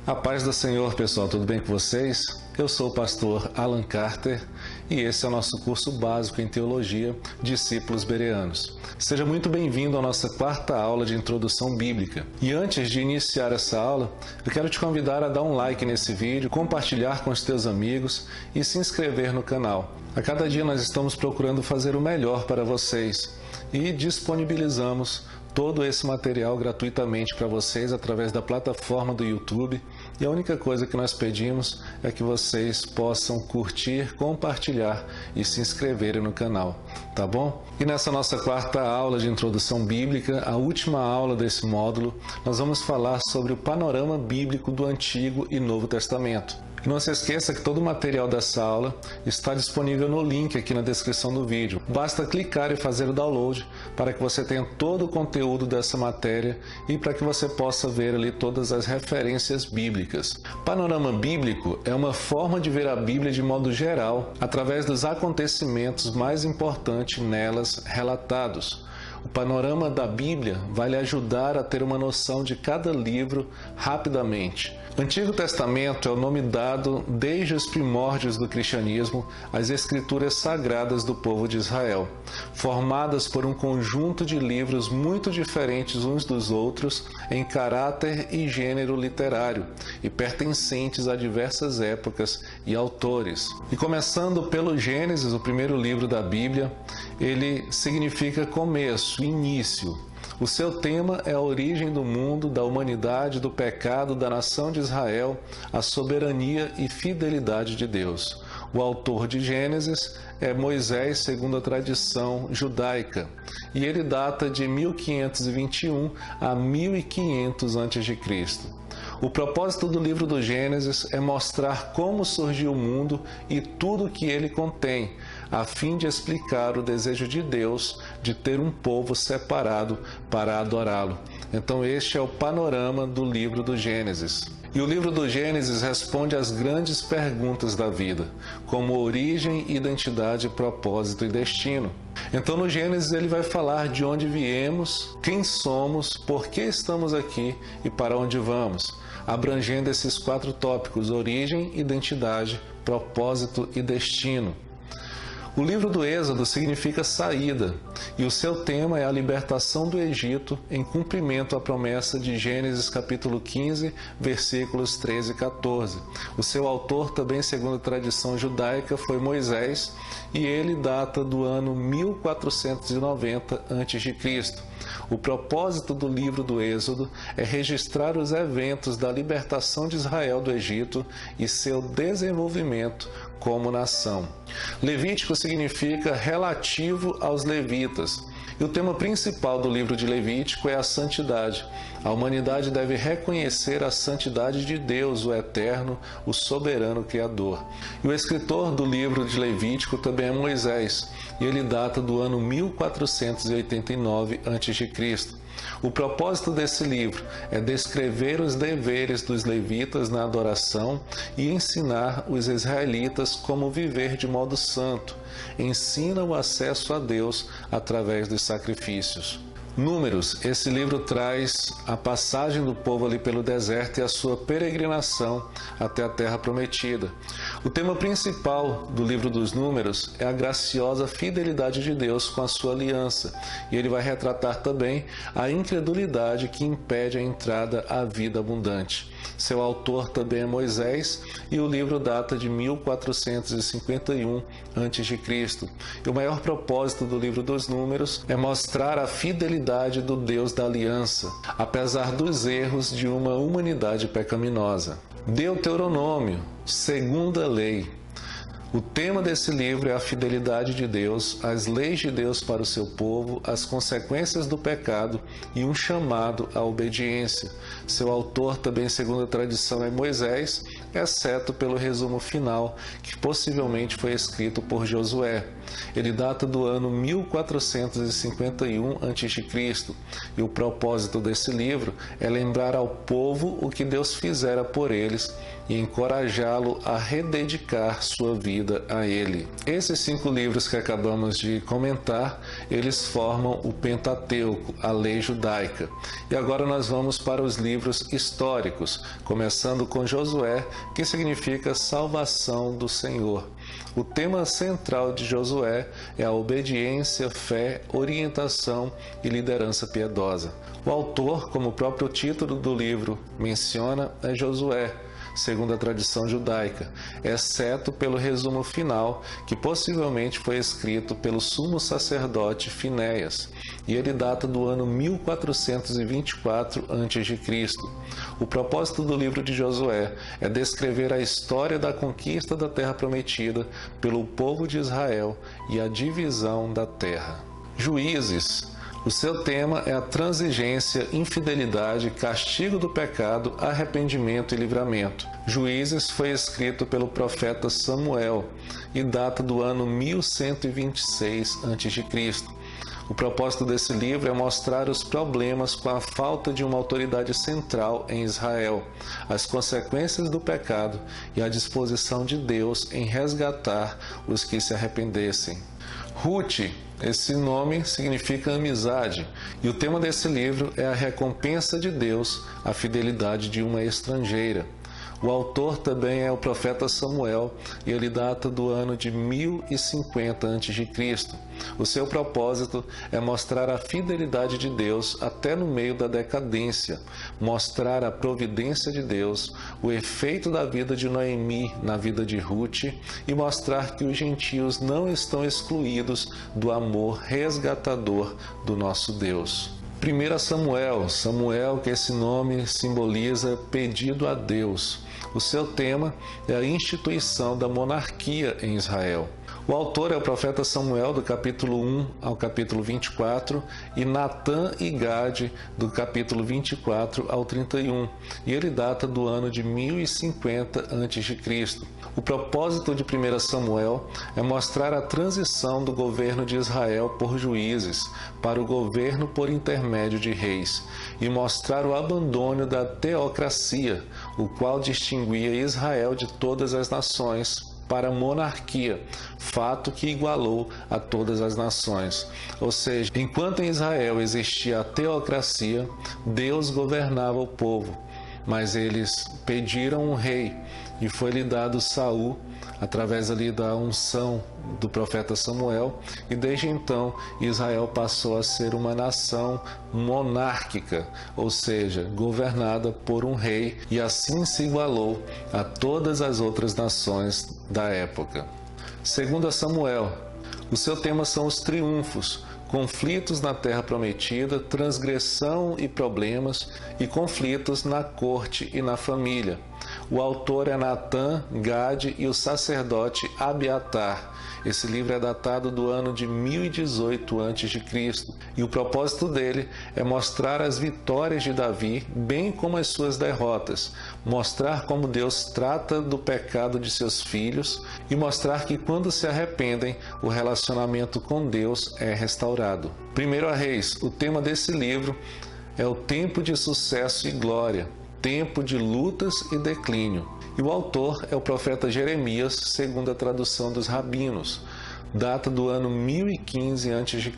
A paz do Senhor, pessoal, tudo bem com vocês? Eu sou o pastor Alan Carter e esse é o nosso curso básico em Teologia, Discípulos Bereanos. Seja muito bem-vindo à nossa quarta aula de Introdução Bíblica. E antes de iniciar essa aula, eu quero te convidar a dar um like nesse vídeo, compartilhar com os teus amigos e se inscrever no canal. A cada dia nós estamos procurando fazer o melhor para vocês e disponibilizamos todo esse material gratuitamente para vocês através da plataforma do YouTube. E a única coisa que nós pedimos é que vocês possam curtir, compartilhar e se inscreverem no canal, tá bom? E nessa nossa quarta aula de Introdução Bíblica, a última aula desse módulo, nós vamos falar sobre o panorama bíblico do Antigo e Novo Testamento. E não se esqueça que todo o material dessa aula está disponível no link aqui na descrição do vídeo. Basta clicar e fazer o download para que você tenha todo o conteúdo dessa matéria e para que você possa ver ali todas as referências bíblicas. Panorama bíblico é uma forma de ver a Bíblia de modo geral, através dos acontecimentos mais importantes nelas relatados. O panorama da Bíblia vai lhe ajudar a ter uma noção de cada livro rapidamente. O Antigo Testamento é o nome dado desde os primórdios do cristianismo às escrituras sagradas do povo de Israel, formadas por um conjunto de livros muito diferentes uns dos outros em caráter e gênero literário e pertencentes a diversas épocas e autores. E começando pelo Gênesis, o primeiro livro da Bíblia, ele significa começo, início. O seu tema é a origem do mundo, da humanidade, do pecado, da nação de Israel, a soberania e fidelidade de Deus. O autor de Gênesis é Moisés, segundo a tradição judaica, e ele data de 1521 a 1500 a.C. O propósito do livro do Gênesis é mostrar como surgiu o mundo e tudo o que ele contém, a fim de explicar o desejo de Deus de ter um povo separado para adorá-lo. Então este é o panorama do livro do Gênesis. E o livro do Gênesis responde às grandes perguntas da vida, como origem, identidade, propósito e destino. Então no Gênesis ele vai falar de onde viemos, quem somos, por que estamos aqui e para onde vamos, abrangendo esses 4 tópicos: origem, identidade, propósito e destino. O livro do Êxodo significa saída, e o seu tema é a libertação do Egito em cumprimento à promessa de Gênesis capítulo 15, versículos 13 e 14. O seu autor, também segundo a tradição judaica, foi Moisés, e ele data do ano 1490 a.C. O propósito do livro do Êxodo é registrar os eventos da libertação de Israel do Egito e seu desenvolvimento como nação. Levítico significa relativo aos levitas. E o tema principal do livro de Levítico é a santidade. A humanidade deve reconhecer a santidade de Deus, o Eterno, o soberano Criador. E o escritor do livro de Levítico também é Moisés, e ele data do ano 1489 a.C. O propósito desse livro é descrever os deveres dos levitas na adoração e ensinar os israelitas como viver de modo santo. Ensina o acesso a Deus através dos sacrifícios. Números, esse livro traz a passagem do povo ali pelo deserto e a sua peregrinação até a terra prometida. O tema principal do livro dos Números é a graciosa fidelidade de Deus com a sua aliança, e ele vai retratar também a incredulidade que impede a entrada à vida abundante. Seu autor também é Moisés, e o livro data de 1451 a.C. E o maior propósito do livro dos Números é mostrar a fidelidade do Deus da aliança, apesar dos erros de uma humanidade pecaminosa. Deuteronômio, segunda lei. O tema desse livro é a fidelidade de Deus, as leis de Deus para o seu povo, as consequências do pecado e um chamado à obediência. Seu autor, também segundo a tradição, é Moisés, exceto pelo resumo final, que possivelmente foi escrito por Josué. Ele data do ano 1451 a.C. E o propósito desse livro é lembrar ao povo o que Deus fizera por eles e encorajá-lo a rededicar sua vida vida a ele. Esses 5 livros que acabamos de comentar, eles formam o Pentateuco, a lei judaica. E agora nós vamos para os livros históricos, começando com Josué, que significa salvação do Senhor. O tema central de Josué é a obediência, fé, orientação e liderança piedosa. O autor, como o próprio título do livro menciona, é Josué, segundo a tradição judaica, exceto pelo resumo final, que possivelmente foi escrito pelo sumo sacerdote Finéias, e ele data do ano 1424 a.C. O propósito do livro de Josué é descrever a história da conquista da Terra Prometida pelo povo de Israel e a divisão da terra. Juízes. O seu tema é a transigência, infidelidade, castigo do pecado, arrependimento e livramento. Juízes foi escrito pelo profeta Samuel e data do ano 1126 a.C. O propósito desse livro é mostrar os problemas com a falta de uma autoridade central em Israel, as consequências do pecado e a disposição de Deus em resgatar os que se arrependessem. Ruth, esse nome significa amizade, e o tema desse livro é a recompensa de Deus à fidelidade de uma estrangeira. O autor também é o profeta Samuel e ele data do ano de 1050 a.C. O seu propósito é mostrar a fidelidade de Deus até no meio da decadência, mostrar a providência de Deus, o efeito da vida de Noemi na vida de Ruth e mostrar que os gentios não estão excluídos do amor resgatador do nosso Deus. 1 Samuel, que esse nome simboliza pedido a Deus. O seu tema é a instituição da monarquia em Israel. O autor é o profeta Samuel, do capítulo 1 ao capítulo 24, e Natã e Gade, do capítulo 24 ao 31, e ele data do ano de 1050 a.C. O propósito de 1 Samuel é mostrar a transição do governo de Israel por juízes para o governo por intermédio de reis, e mostrar o abandono da teocracia, o qual distinguia Israel de todas as nações, para a monarquia, fato que igualou a todas as nações. Ou seja, enquanto em Israel existia a teocracia, Deus governava o povo, mas eles pediram um rei e foi-lhe dado Saul, através ali da unção do profeta Samuel, e desde então Israel passou a ser uma nação monárquica, ou seja, governada por um rei, e assim se igualou a todas as outras nações da época. 2 Samuel, o seu tema são os triunfos, conflitos na Terra Prometida, transgressão e problemas, e conflitos na corte e na família. O autor é Natã, Gade e o sacerdote Abiatar. Esse livro é datado do ano de 1018 a.C. e o propósito dele é mostrar as vitórias de Davi, bem como as suas derrotas, mostrar como Deus trata do pecado de seus filhos e mostrar que quando se arrependem, o relacionamento com Deus é restaurado. 1 Reis, o tema desse livro é o tempo de sucesso e glória, tempo de lutas e declínio. E o autor é o profeta Jeremias, segundo a tradução dos rabinos, data do ano 1015 a.C.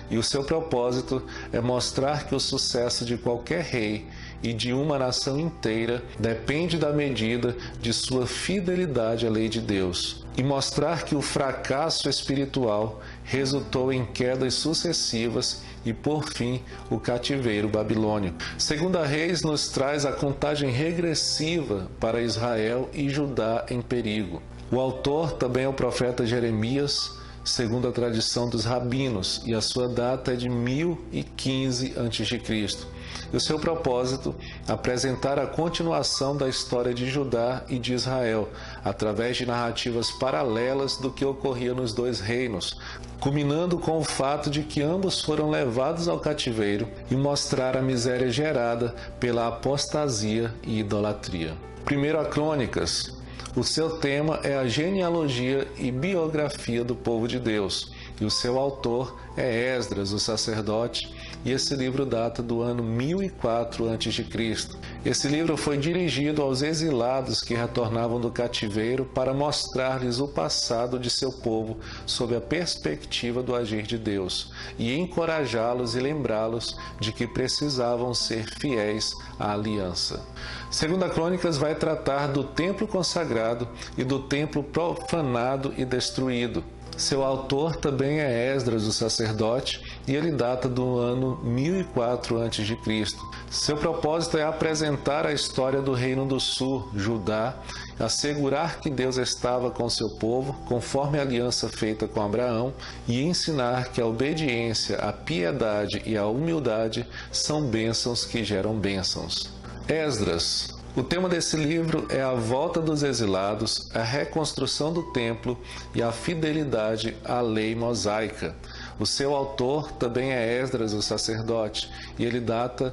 E o seu propósito é mostrar que o sucesso de qualquer rei e de uma nação inteira depende da medida de sua fidelidade à lei de Deus, e mostrar que o fracasso espiritual resultou em quedas sucessivas e, por fim, o cativeiro babilônico. 2 Reis nos traz a contagem regressiva para Israel e Judá em perigo. O autor também é o profeta Jeremias, segundo a tradição dos rabinos, e a sua data é de 1015 a.C. E o seu propósito, apresentar a continuação da história de Judá e de Israel, através de narrativas paralelas do que ocorria nos dois reinos, culminando com o fato de que ambos foram levados ao cativeiro, e mostrar a miséria gerada pela apostasia e idolatria. 1 Crônicas. O seu tema é a genealogia e biografia do povo de Deus, e o seu autor é Esdras, o sacerdote, e esse livro data do ano 1004 a.C. Esse livro foi dirigido aos exilados que retornavam do cativeiro para mostrar-lhes o passado de seu povo sob a perspectiva do agir de Deus e encorajá-los e lembrá-los de que precisavam ser fiéis à aliança. Segunda Crônicas vai tratar do templo consagrado e do templo profanado e destruído. Seu autor também é Esdras, o sacerdote, e ele data do ano 1004 a.C. Seu propósito é apresentar a história do Reino do Sul, Judá, assegurar que Deus estava com seu povo, conforme a aliança feita com Abraão, e ensinar que a obediência, a piedade e a humildade são bênçãos que geram bênçãos. Esdras. O tema desse livro é a volta dos exilados, a reconstrução do templo e a fidelidade à lei mosaica. O seu autor também é Esdras, o sacerdote, e ele data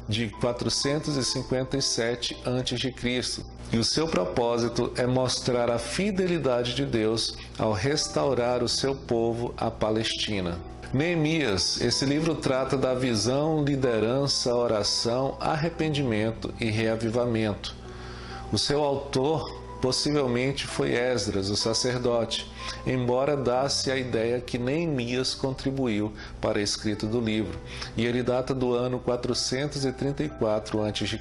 de 457 a.C. E o seu propósito é mostrar a fidelidade de Deus ao restaurar o seu povo à Palestina. Neemias, esse livro trata da visão, liderança, oração, arrependimento e reavivamento. O seu autor possivelmente foi Esdras, o sacerdote, embora dá-se a ideia que Neemias contribuiu para a escrita do livro, e ele data do ano 434 a.C.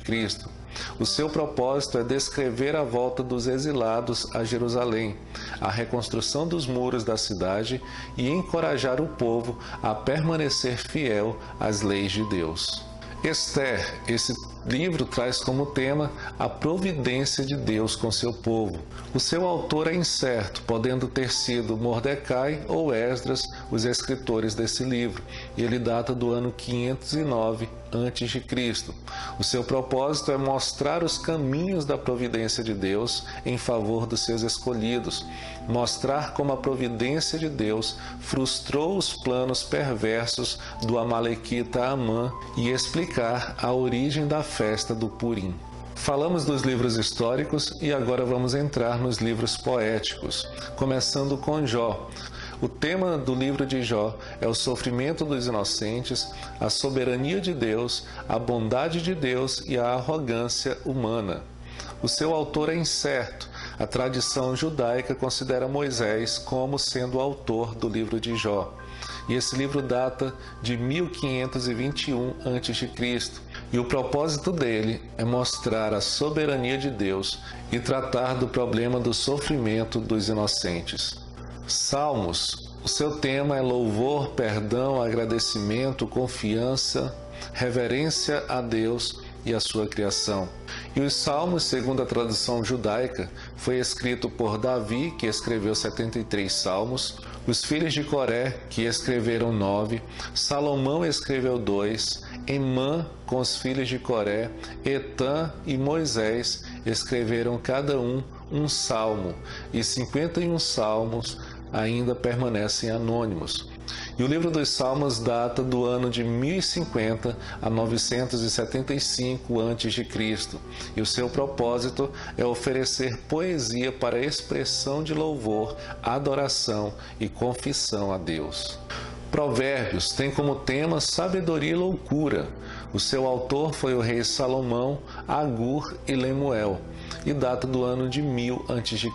O seu propósito é descrever a volta dos exilados a Jerusalém, a reconstrução dos muros da cidade e encorajar o povo a permanecer fiel às leis de Deus. Esther, esse livro traz como tema a providência de Deus com seu povo. O seu autor é incerto, podendo ter sido Mordecai ou Esdras os escritores desse livro, e ele data do ano 509 a.C. O seu propósito é mostrar os caminhos da providência de Deus em favor dos seus escolhidos, mostrar como a providência de Deus frustrou os planos perversos do amalequita Amã e explicar a origem da festa do Purim. Falamos dos livros históricos e agora vamos entrar nos livros poéticos, começando com Jó. O tema do livro de Jó é o sofrimento dos inocentes, a soberania de Deus, a bondade de Deus e a arrogância humana. O seu autor é incerto. A tradição judaica considera Moisés como sendo o autor do livro de Jó. E esse livro data de 1521 a.C. E o propósito dele é mostrar a soberania de Deus e tratar do problema do sofrimento dos inocentes. Salmos. O seu tema é louvor, perdão, agradecimento, confiança, reverência a Deus e a sua criação. E os Salmos, segundo a tradução judaica, foi escrito por Davi, que escreveu 73 salmos, os filhos de Coré, que escreveram 9, Salomão escreveu 2, Emã, com os filhos de Coré, Etã e Moisés escreveram cada um salmo, e 51 salmos ainda permanecem anônimos. E o livro dos Salmos data do ano de 1050 a 975 a.C. E o seu propósito é oferecer poesia para expressão de louvor, adoração e confissão a Deus. Provérbios tem como tema sabedoria e loucura. O seu autor foi o rei Salomão, Agur e Lemuel, e data do ano de 1000 a.C.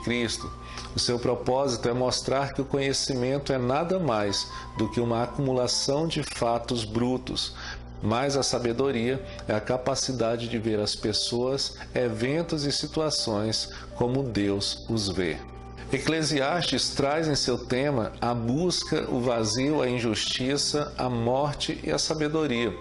O seu propósito é mostrar que o conhecimento é nada mais do que uma acumulação de fatos brutos, mas a sabedoria é a capacidade de ver as pessoas, eventos e situações como Deus os vê. Eclesiastes traz em seu tema a busca, o vazio, a injustiça, a morte e a sabedoria,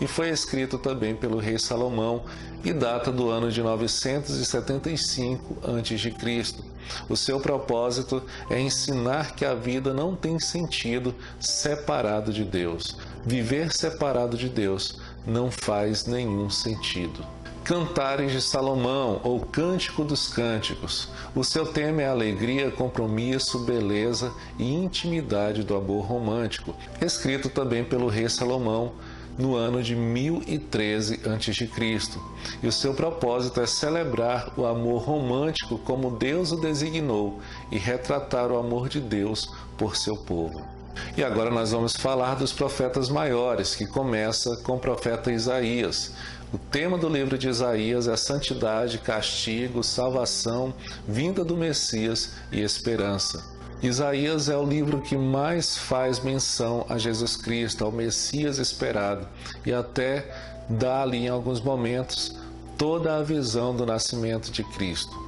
e foi escrito também pelo rei Salomão e data do ano de 975 a.C. O seu propósito é ensinar que a vida não tem sentido separado de Deus. Viver separado de Deus não faz nenhum sentido. Cantares de Salomão, ou Cântico dos Cânticos. O seu tema é alegria, compromisso, beleza e intimidade do amor romântico, escrito também pelo rei Salomão no ano de 1013 a.C. E o seu propósito é celebrar o amor romântico como Deus o designou e retratar o amor de Deus por seu povo. E agora nós vamos falar dos profetas maiores, que começa com o profeta Isaías. O tema do livro de Isaías é santidade, castigo, salvação, vinda do Messias e esperança. Isaías é o livro que mais faz menção a Jesus Cristo, ao Messias esperado, e até dá ali em alguns momentos toda a visão do nascimento de Cristo.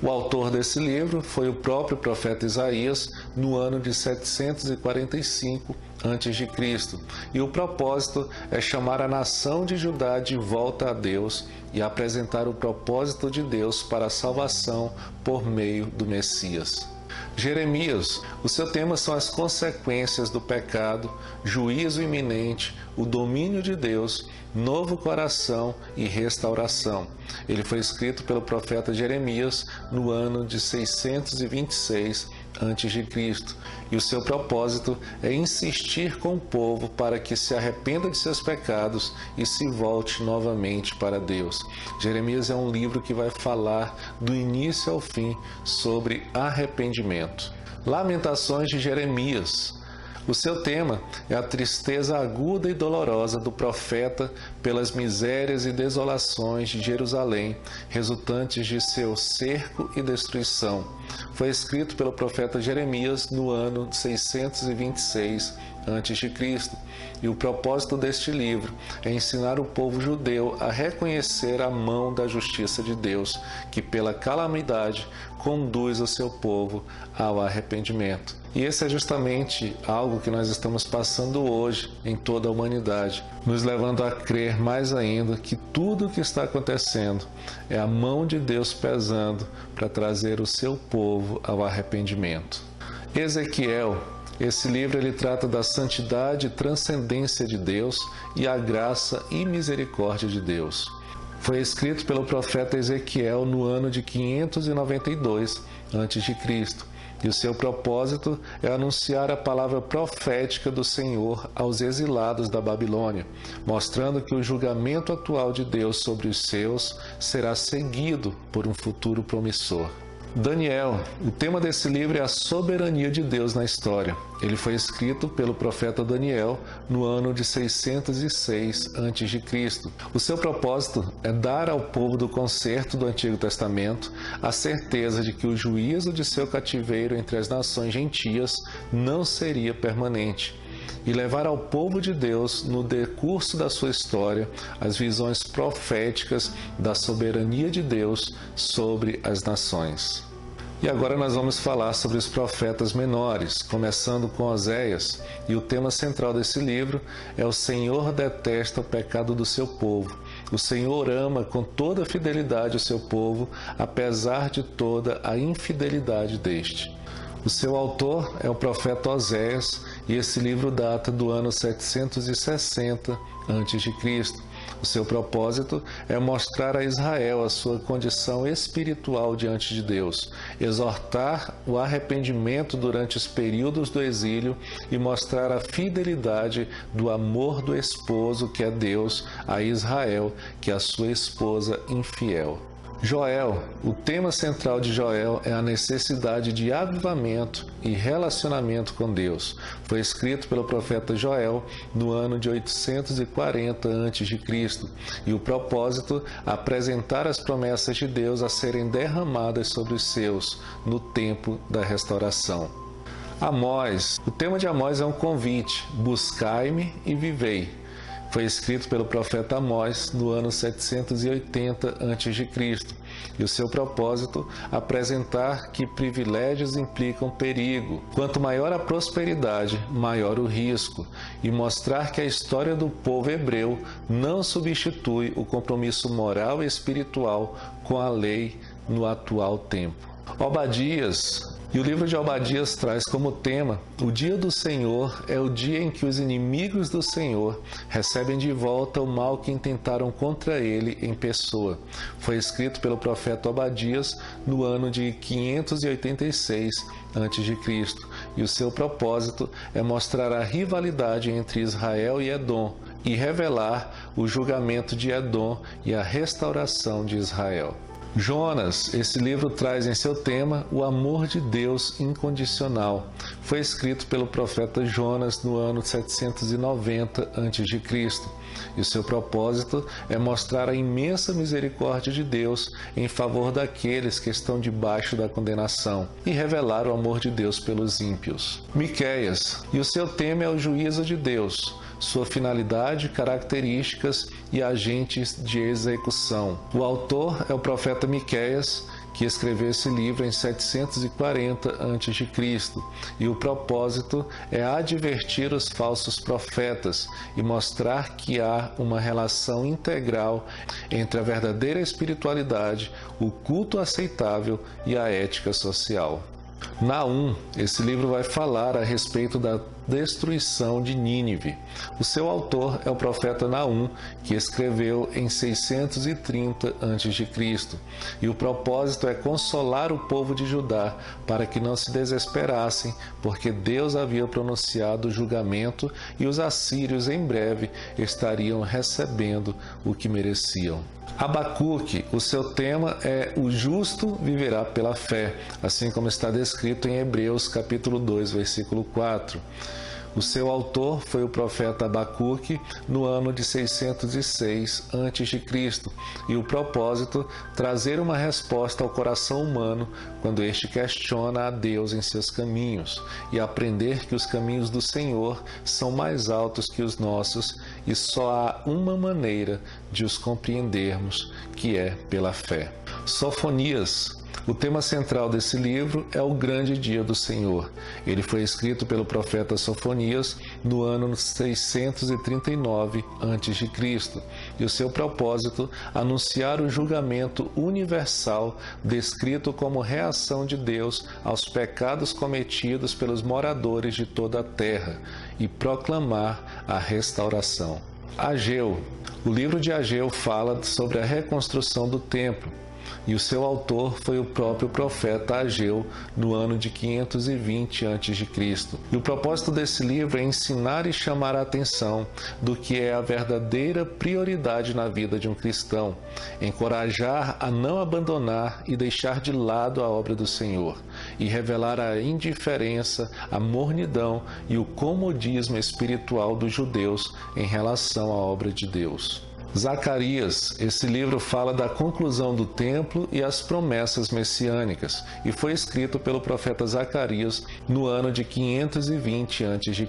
O autor desse livro foi o próprio profeta Isaías no ano de 745 a.C. E o propósito é chamar a nação de Judá de volta a Deus e apresentar o propósito de Deus para a salvação por meio do Messias. Jeremias, o seu tema são as consequências do pecado, juízo iminente, o domínio de Deus, novo coração e restauração. Ele foi escrito pelo profeta Jeremias no ano de 626 a.C. E o seu propósito é insistir com o povo para que se arrependa de seus pecados e se volte novamente para Deus. Jeremias é um livro que vai falar do início ao fim sobre arrependimento. Lamentações de Jeremias. O seu tema é a tristeza aguda e dolorosa do profeta pelas misérias e desolações de Jerusalém, resultantes de seu cerco e destruição. Foi escrito pelo profeta Jeremias no ano 626 a.C. E o propósito deste livro é ensinar o povo judeu a reconhecer a mão da justiça de Deus, que pela calamidade conduz o seu povo ao arrependimento. E esse é justamente algo que nós estamos passando hoje em toda a humanidade, nos levando a crer mais ainda que tudo o que está acontecendo é a mão de Deus pesando para trazer o seu povo ao arrependimento. Ezequiel. Esse livro ele trata da santidade e transcendência de Deus e a graça e misericórdia de Deus. Foi escrito pelo profeta Ezequiel no ano de 592 a.C. E o seu propósito é anunciar a palavra profética do Senhor aos exilados da Babilônia, mostrando que o julgamento atual de Deus sobre os seus será seguido por um futuro promissor. Daniel. O tema desse livro é a soberania de Deus na história. Ele foi escrito pelo profeta Daniel no ano de 606 a.C. O seu propósito é dar ao povo do concerto do Antigo Testamento a certeza de que o juízo de seu cativeiro entre as nações gentias não seria permanente, e levar ao povo de Deus, no decurso da sua história, as visões proféticas da soberania de Deus sobre as nações. E agora nós vamos falar sobre os profetas menores, começando com Oséias, e o tema central desse livro é o Senhor detesta o pecado do seu povo. O Senhor ama com toda fidelidade o seu povo, apesar de toda a infidelidade deste. O seu autor é o profeta Oséias, e esse livro data do ano 760 a.C. O seu propósito é mostrar a Israel a sua condição espiritual diante de Deus, exortar o arrependimento durante os períodos do exílio e mostrar a fidelidade do amor do esposo, que é Deus, a Israel, que é a sua esposa infiel. Joel. O tema central de Joel é a necessidade de avivamento e relacionamento com Deus. Foi escrito pelo profeta Joel no ano de 840 a.C. E o propósito é apresentar as promessas de Deus a serem derramadas sobre os seus no tempo da restauração. Amós. O tema de Amós é um convite: buscai-me e vivei. Foi escrito pelo profeta Amós no ano 780 a.C. E o seu propósito é apresentar que privilégios implicam perigo. Quanto maior a prosperidade, maior o risco, e mostrar que a história do povo hebreu não substitui o compromisso moral e espiritual com a lei no atual tempo. Obadias. E o livro de Obadias traz como tema: o dia do Senhor é o dia em que os inimigos do Senhor recebem de volta o mal que intentaram contra ele em pessoa. Foi escrito pelo profeta Obadias no ano de 586 a.C. E o seu propósito é mostrar a rivalidade entre Israel e Edom e revelar o julgamento de Edom e a restauração de Israel. Jonas, esse livro traz em seu tema o amor de Deus incondicional. Foi escrito pelo profeta Jonas no ano 790 a.C. e o seu propósito é mostrar a imensa misericórdia de Deus em favor daqueles que estão debaixo da condenação e revelar o amor de Deus pelos ímpios. Miqueias, e o seu tema é o juízo de Deus, sua finalidade, características e agentes de execução. O autor é o profeta Miqueias, que escreveu esse livro em 740 a.C. e o propósito é advertir os falsos profetas e mostrar que há uma relação integral entre a verdadeira espiritualidade, o culto aceitável e a ética social. Naum, esse livro vai falar a respeito da destruição de Nínive. O seu autor é o profeta Naum, que escreveu em 630 a.C. e o propósito é consolar o povo de Judá para que não se desesperassem, porque Deus havia pronunciado o julgamento e os assírios em breve estariam recebendo o que mereciam. Abacuque, o seu tema é o justo viverá pela fé, assim como está descrito em Hebreus capítulo 2, versículo 4. O seu autor foi o profeta Abacuque no ano de 606 a.C. e o propósito, trazer uma resposta ao coração humano quando este questiona a Deus em seus caminhos e aprender que os caminhos do Senhor são mais altos que os nossos e só há uma maneira de os compreendermos, que é pela fé. Sofonias. O tema central desse livro é o grande dia do Senhor. Ele foi escrito pelo profeta Sofonias no ano 639 a.C. e o seu propósito, anunciar o julgamento universal descrito como reação de Deus aos pecados cometidos pelos moradores de toda a terra e proclamar a restauração. Ageu. O livro de Ageu fala sobre a reconstrução do templo. E o seu autor foi o próprio profeta Ageu, no ano de 520 a.C. E o propósito desse livro é ensinar e chamar a atenção do que é a verdadeira prioridade na vida de um cristão, encorajar a não abandonar e deixar de lado a obra do Senhor, e revelar a indiferença, a mornidão e o comodismo espiritual dos judeus em relação à obra de Deus. Zacarias, esse livro fala da conclusão do templo e as promessas messiânicas e foi escrito pelo profeta Zacarias no ano de 520 a.C.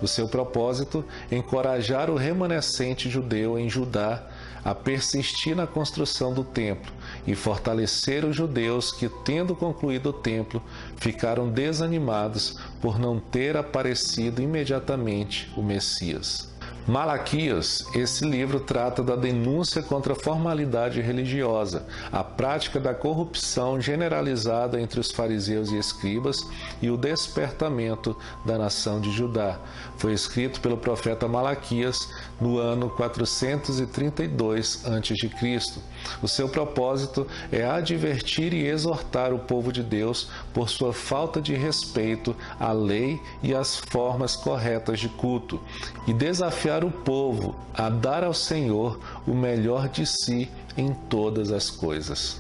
O seu propósito é encorajar o remanescente judeu em Judá a persistir na construção do templo e fortalecer os judeus que, tendo concluído o templo, ficaram desanimados por não ter aparecido imediatamente o Messias. Malaquias, esse livro trata da denúncia contra a formalidade religiosa, a prática da corrupção generalizada entre os fariseus e escribas e o despertamento da nação de Judá. Foi escrito pelo profeta Malaquias no ano 432 a.C. O seu propósito é advertir e exortar o povo de Deus por sua falta de respeito à lei e às formas corretas de culto e desafiar o povo a dar ao Senhor o melhor de si em todas as coisas.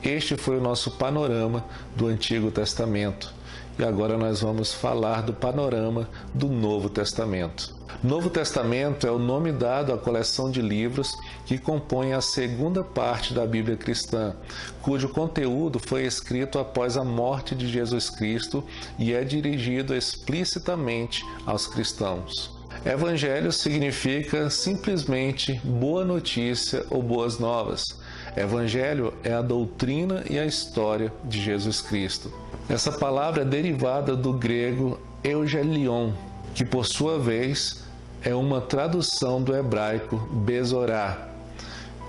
Este foi o nosso panorama do Antigo Testamento. E agora nós vamos falar do panorama do Novo Testamento. Novo Testamento é o nome dado à coleção de livros que compõem a segunda parte da Bíblia cristã, cujo conteúdo foi escrito após a morte de Jesus Cristo e é dirigido explicitamente aos cristãos. Evangelho significa simplesmente boa notícia ou boas novas. Evangelho é a doutrina e a história de Jesus Cristo. Essa palavra é derivada do grego eugelion, que por sua vez é uma tradução do hebraico Besorá.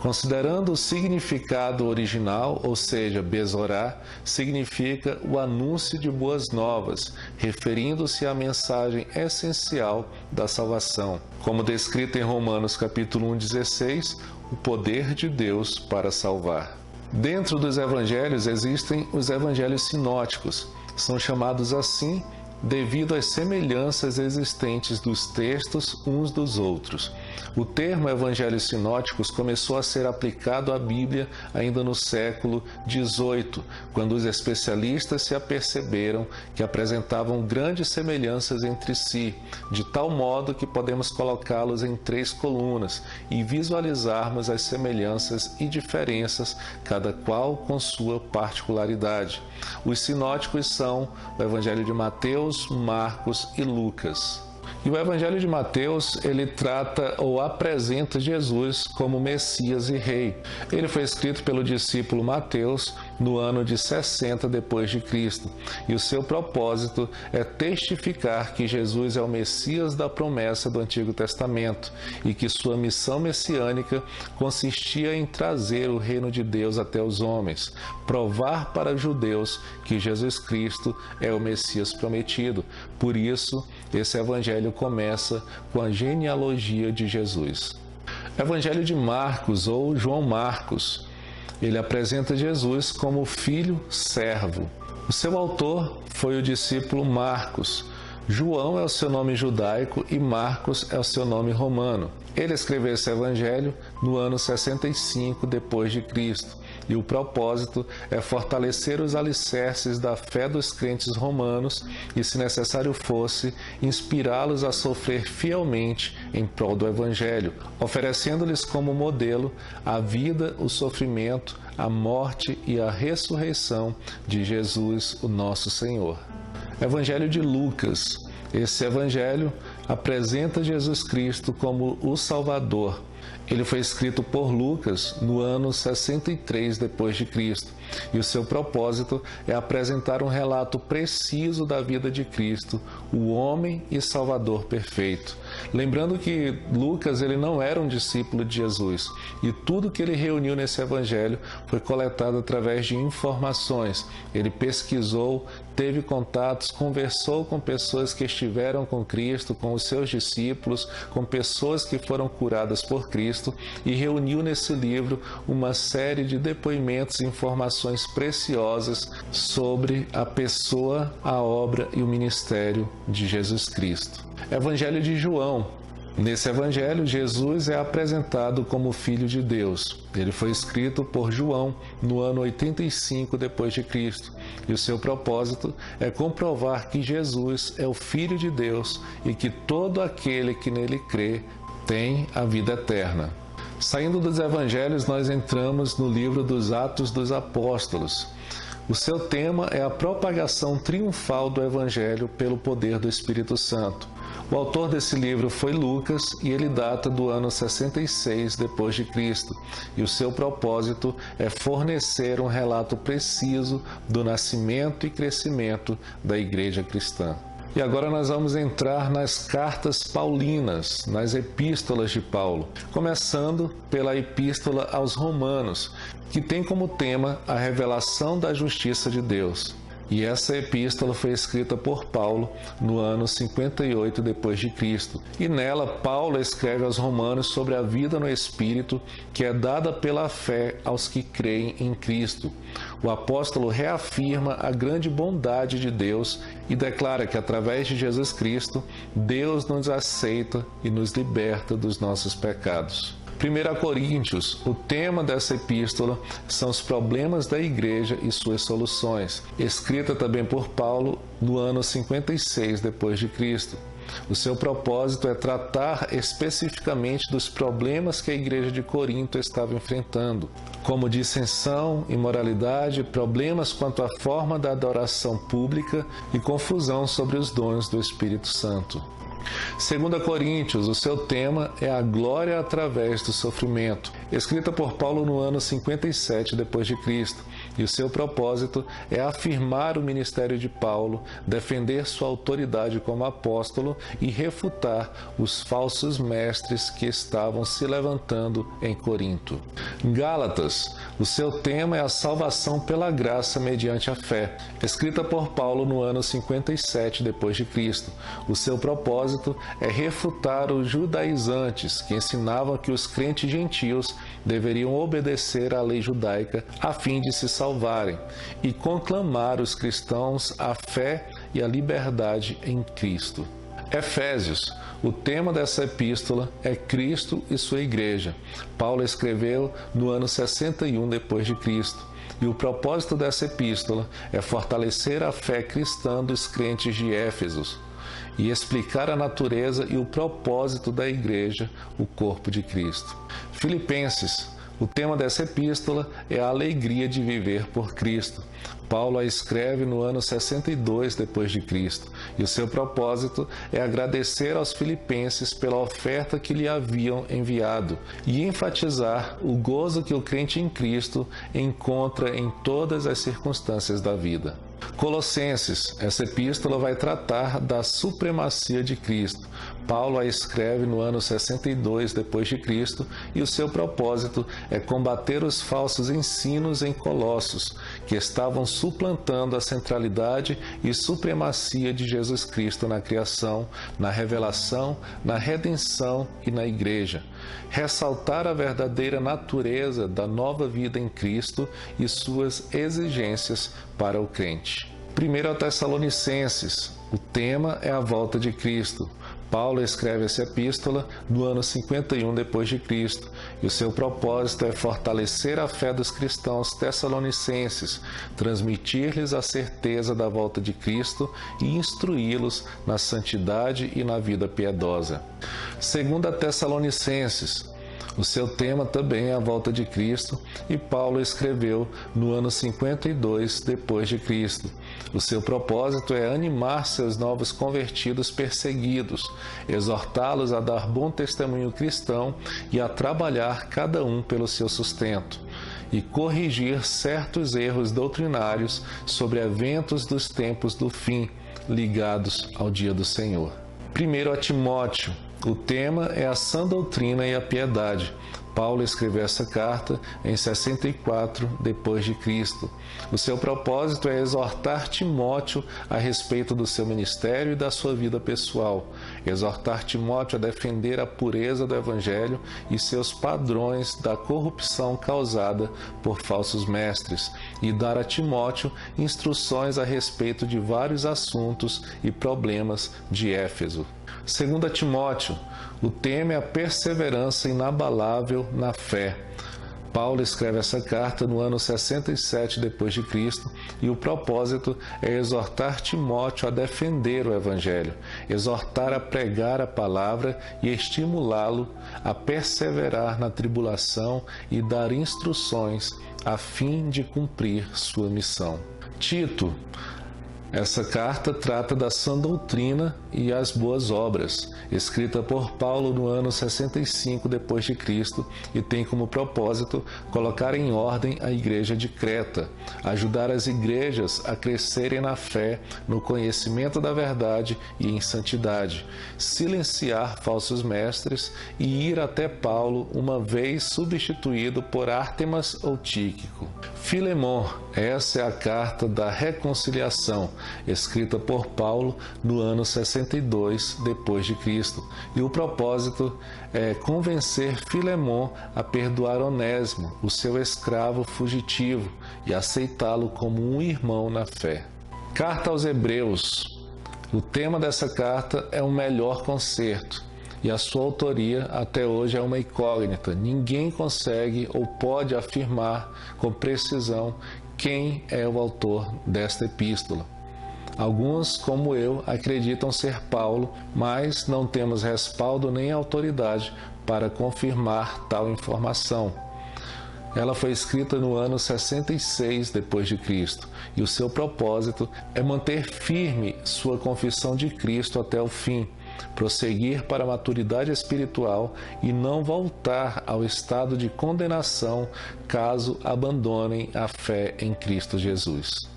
Considerando o significado original, ou seja, Besorá, significa o anúncio de boas novas, referindo-se à mensagem essencial da salvação. Como descrito em Romanos capítulo 1:16, o poder de Deus para salvar. Dentro dos evangelhos existem os evangelhos sinóticos. São chamados assim devido às semelhanças existentes dos textos uns dos outros. O termo evangelhos sinóticos começou a ser aplicado à Bíblia ainda no século XVIII, quando os especialistas se aperceberam que apresentavam grandes semelhanças entre si, de tal modo que podemos colocá-los em 3 colunas e visualizarmos as semelhanças e diferenças, cada qual com sua particularidade. Os sinóticos são o Evangelho de Mateus, Marcos e Lucas. E o Evangelho de Mateus, ele trata ou apresenta Jesus como Messias e Rei. Ele foi escrito pelo discípulo Mateus no ano de 60 depois de Cristo, e o seu propósito é testificar que Jesus é o Messias da promessa do Antigo Testamento e que sua missão messiânica consistia em trazer o reino de Deus até os homens, provar para os judeus que Jesus Cristo é o Messias prometido. Por isso, esse evangelho começa com a genealogia de Jesus. Evangelho de Marcos ou João Marcos. Ele apresenta Jesus como filho servo. O seu autor foi o discípulo Marcos. João é o seu nome judaico e Marcos é o seu nome romano. Ele escreveu esse evangelho no ano 65 depois de Cristo. E o propósito é fortalecer os alicerces da fé dos crentes romanos e, se necessário fosse, inspirá-los a sofrer fielmente em prol do Evangelho, oferecendo-lhes como modelo a vida, o sofrimento, a morte e a ressurreição de Jesus, o nosso Senhor. Evangelho de Lucas. Esse evangelho apresenta Jesus Cristo como o Salvador. Ele foi escrito por Lucas no ano 63 depois de Cristo, e o seu propósito é apresentar um relato preciso da vida de Cristo, o homem e Salvador perfeito. Lembrando que Lucas ele não era um discípulo de Jesus, e tudo que ele reuniu nesse evangelho foi coletado através de informações. Ele pesquisou, teve contatos, conversou com pessoas que estiveram com Cristo, com os seus discípulos, com pessoas que foram curadas por Cristo, e reuniu nesse livro uma série de depoimentos e informações preciosas sobre a pessoa, a obra e o ministério de Jesus Cristo. Evangelho de João. Nesse evangelho, Jesus é apresentado como Filho de Deus. Ele foi escrito por João no ano 85 depois de Cristo, e o seu propósito é comprovar que Jesus é o Filho de Deus e que todo aquele que nele crê tem a vida eterna. Saindo dos evangelhos, nós entramos no livro dos Atos dos Apóstolos. O seu tema é a propagação triunfal do evangelho pelo poder do Espírito Santo. O autor desse livro foi Lucas e ele data do ano 66 depois de Cristo, e o seu propósito é fornecer um relato preciso do nascimento e crescimento da igreja cristã. E agora nós vamos entrar nas cartas paulinas, nas epístolas de Paulo, começando pela epístola aos Romanos, que tem como tema a revelação da justiça de Deus. E essa epístola foi escrita por Paulo no ano 58 depois de Cristo. E nela Paulo escreve aos romanos sobre a vida no Espírito que é dada pela fé aos que creem em Cristo. O apóstolo reafirma a grande bondade de Deus e declara que através de Jesus Cristo, Deus nos aceita e nos liberta dos nossos pecados. 1 Coríntios, o tema dessa epístola são os problemas da igreja e suas soluções, escrita também por Paulo no ano 56 depois de Cristo. O seu propósito é tratar especificamente dos problemas que a igreja de Corinto estava enfrentando, como dissensão, imoralidade, problemas quanto à forma da adoração pública e confusão sobre os dons do Espírito Santo. 2 Coríntios, o seu tema é a glória através do sofrimento, escrita por Paulo no ano 57 depois de Cristo, e o seu propósito é afirmar o ministério de Paulo, defender sua autoridade como apóstolo e refutar os falsos mestres que estavam se levantando em Corinto. Gálatas, o seu tema é a salvação pela graça mediante a fé, escrita por Paulo no ano 57 depois de Cristo. O seu propósito é refutar os judaizantes que ensinavam que os crentes gentios deveriam obedecer à lei judaica a fim de se salvarem e conclamar os cristãos à fé e à liberdade em Cristo. Efésios. O tema dessa epístola é Cristo e sua igreja. Paulo escreveu no ano 61 depois de Cristo. E o propósito dessa epístola é fortalecer a fé cristã dos crentes de Éfeso e explicar a natureza e o propósito da igreja, o corpo de Cristo. Filipenses. O tema dessa epístola é a alegria de viver por Cristo. Paulo a escreve no ano 62 depois de Cristo, e o seu propósito é agradecer aos filipenses pela oferta que lhe haviam enviado e enfatizar o gozo que o crente em Cristo encontra em todas as circunstâncias da vida. Colossenses. Essa epístola vai tratar da supremacia de Cristo. Paulo a escreve no ano 62 depois de Cristo e o seu propósito é combater os falsos ensinos em Colossos, que estavam suplantando a centralidade e supremacia de Jesus Cristo na criação, na revelação, na redenção e na igreja. Ressaltar a verdadeira natureza da nova vida em Cristo e suas exigências para o crente. 1 Tessalonicenses. O tema é a volta de Cristo. Paulo escreve essa epístola no ano 51 depois de Cristo, e o seu propósito é fortalecer a fé dos cristãos tessalonicenses, transmitir-lhes a certeza da volta de Cristo e instruí-los na santidade e na vida piedosa. 2 Tessalonicenses. O seu tema também é a volta de Cristo, e Paulo escreveu no ano 52 depois de Cristo. O seu propósito é animar seus novos convertidos perseguidos, exortá-los a dar bom testemunho cristão e a trabalhar cada um pelo seu sustento, e corrigir certos erros doutrinários sobre eventos dos tempos do fim, ligados ao dia do Senhor. 1 Timóteo. O tema é a sã doutrina e a piedade. Paulo escreveu essa carta em 64 depois de Cristo. O seu propósito é exortar Timóteo a respeito do seu ministério e da sua vida pessoal, exortar Timóteo a defender a pureza do evangelho e seus padrões da corrupção causada por falsos mestres, e dar a Timóteo instruções a respeito de vários assuntos e problemas de Éfeso. 2 Timóteo. O tema é a perseverança inabalável na fé. Paulo escreve essa carta no ano 67 depois de Cristo, e o propósito é exortar Timóteo a defender o evangelho, exortar a pregar a palavra e estimulá-lo a perseverar na tribulação e dar instruções a fim de cumprir sua missão. Tito. Essa carta trata da sã doutrina e as boas obras, escrita por Paulo no ano 65 depois de Cristo, e tem como propósito colocar em ordem a igreja de Creta, ajudar as igrejas a crescerem na fé, no conhecimento da verdade e em santidade, silenciar falsos mestres e ir até Paulo, uma vez substituído por Ártemas ou Tíquico. Filemon. Essa é a carta da reconciliação, escrita por Paulo no ano 62 depois de Cristo, e o propósito é convencer Filemon a perdoar Onésimo, o seu escravo fugitivo, e aceitá-lo como um irmão na fé. Carta aos Hebreus. O tema dessa carta é o melhor conserto, e a sua autoria até hoje é uma incógnita. Ninguém consegue ou pode afirmar com precisão quem é o autor desta epístola. Alguns, como eu, acreditam ser Paulo, mas não temos respaldo nem autoridade para confirmar tal informação. Ela foi escrita no ano 66 depois de Cristo, e o seu propósito é manter firme sua confissão de Cristo até o fim, prosseguir para a maturidade espiritual e não voltar ao estado de condenação caso abandonem a fé em Cristo Jesus.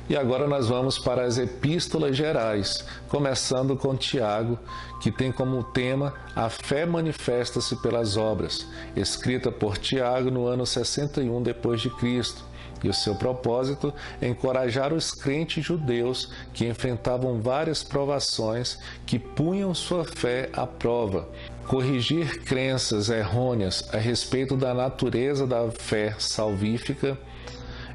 E agora nós vamos para as epístolas gerais, começando com Tiago, que tem como tema a fé manifesta-se pelas obras, escrita por Tiago no ano 61 depois de Cristo. E o seu propósito é encorajar os crentes judeus que enfrentavam várias provações que punham sua fé à prova, corrigir crenças errôneas a respeito da natureza da fé salvífica,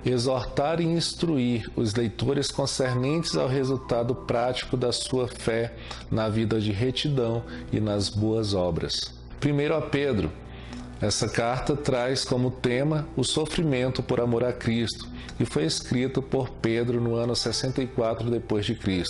exortar e instruir os leitores concernentes ao resultado prático da sua fé na vida de retidão e nas boas obras. Primeiro a Pedro. Essa carta traz como tema o sofrimento por amor a Cristo e foi escrito por Pedro no ano 64 d.C.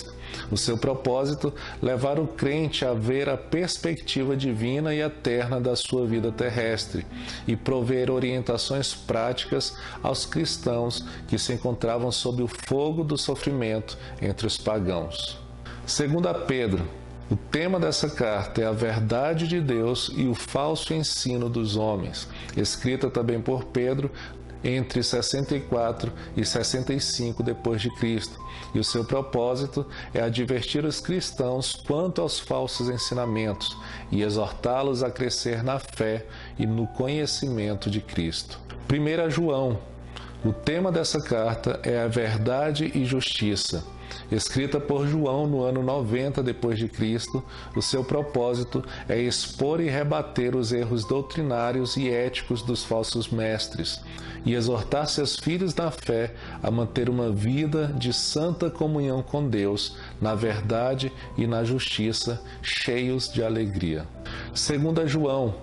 O seu propósito, levar o crente a ver a perspectiva divina e eterna da sua vida terrestre e prover orientações práticas aos cristãos que se encontravam sob o fogo do sofrimento entre os pagãos. Segundo a Pedro, o tema dessa carta é a verdade de Deus e o falso ensino dos homens, escrita também por Pedro entre 64 e 65 d.C. E o seu propósito é advertir os cristãos quanto aos falsos ensinamentos e exortá-los a crescer na fé e no conhecimento de Cristo. 1 João. O tema dessa carta é a verdade e justiça. Escrita por João no ano 90 d.C., o seu propósito é expor e rebater os erros doutrinários e éticos dos falsos mestres e exortar seus filhos na fé a manter uma vida de santa comunhão com Deus, na verdade e na justiça, cheios de alegria. 2 João.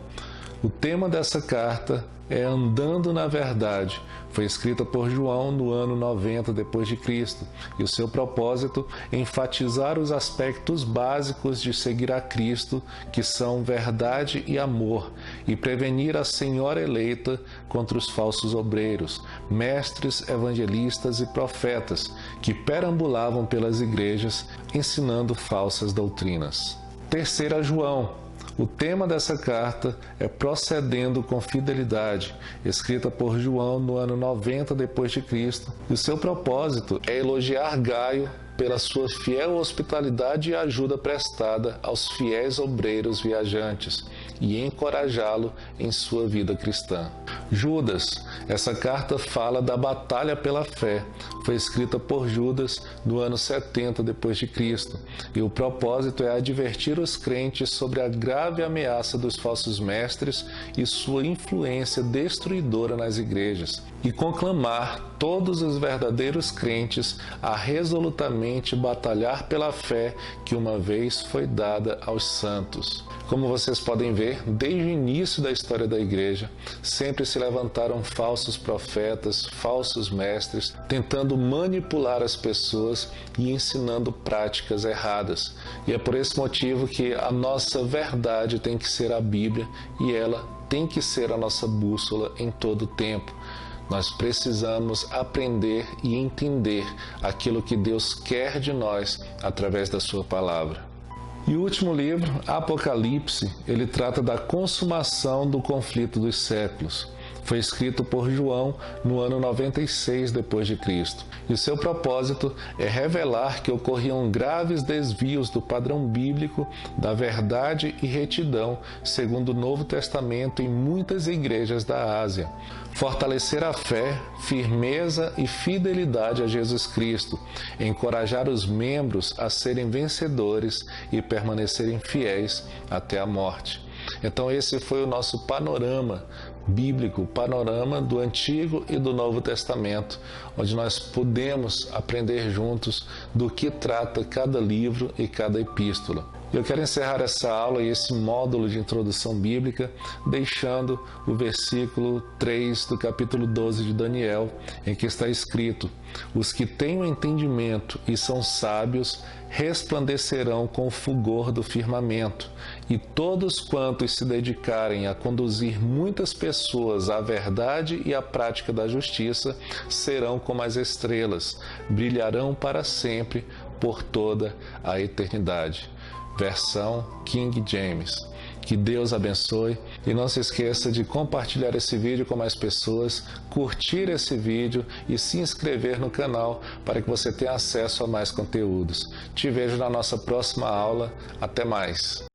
O tema dessa carta é Andando na Verdade. Foi escrita por João no ano 90 d.C. e o seu propósito é enfatizar os aspectos básicos de seguir a Cristo, que são verdade e amor, e prevenir a senhora eleita contra os falsos obreiros, mestres, evangelistas e profetas, que perambulavam pelas igrejas ensinando falsas doutrinas. 3 João. O tema dessa carta é Procedendo com Fidelidade, escrita por João no ano 90 d.C. E o seu propósito é elogiar Gaio pela sua fiel hospitalidade e ajuda prestada aos fiéis obreiros viajantes e encorajá-lo em sua vida cristã. Judas. Essa carta fala da batalha pela fé. Foi escrita por Judas no ano 70 d.C. e o propósito é advertir os crentes sobre a grave ameaça dos falsos mestres e sua influência destruidora nas igrejas e conclamar todos os verdadeiros crentes a resolutamente batalhar pela fé que uma vez foi dada aos santos. Como vocês podem ver, desde o início da história da igreja, sempre se levantaram falsos profetas, falsos mestres, tentando manipular as pessoas e ensinando práticas erradas. E é por esse motivo que a nossa verdade tem que ser a Bíblia e ela tem que ser a nossa bússola em todo o tempo. Nós precisamos aprender e entender aquilo que Deus quer de nós através da sua palavra. E o último livro, Apocalipse, ele trata da consumação do conflito dos séculos. Foi escrito por João no ano 96 d.C. E o seu propósito é revelar que ocorriam graves desvios do padrão bíblico da verdade e retidão segundo o Novo Testamento em muitas igrejas da Ásia. Fortalecer a fé, firmeza e fidelidade a Jesus Cristo, encorajar os membros a serem vencedores e permanecerem fiéis até a morte. Então esse foi o nosso panorama bíblico, panorama do Antigo e do Novo Testamento, onde nós podemos aprender juntos do que trata cada livro e cada epístola. Eu quero encerrar essa aula e esse módulo de introdução bíblica deixando o versículo 3 do capítulo 12 de Daniel, em que está escrito: os que têm o entendimento e são sábios resplandecerão com o fulgor do firmamento, e todos quantos se dedicarem a conduzir muitas pessoas à verdade e à prática da justiça serão como as estrelas, brilharão para sempre por toda a eternidade. Versão King James. Que Deus abençoe e não se esqueça de compartilhar esse vídeo com mais pessoas, curtir esse vídeo e se inscrever no canal para que você tenha acesso a mais conteúdos. Te vejo na nossa próxima aula. Até mais!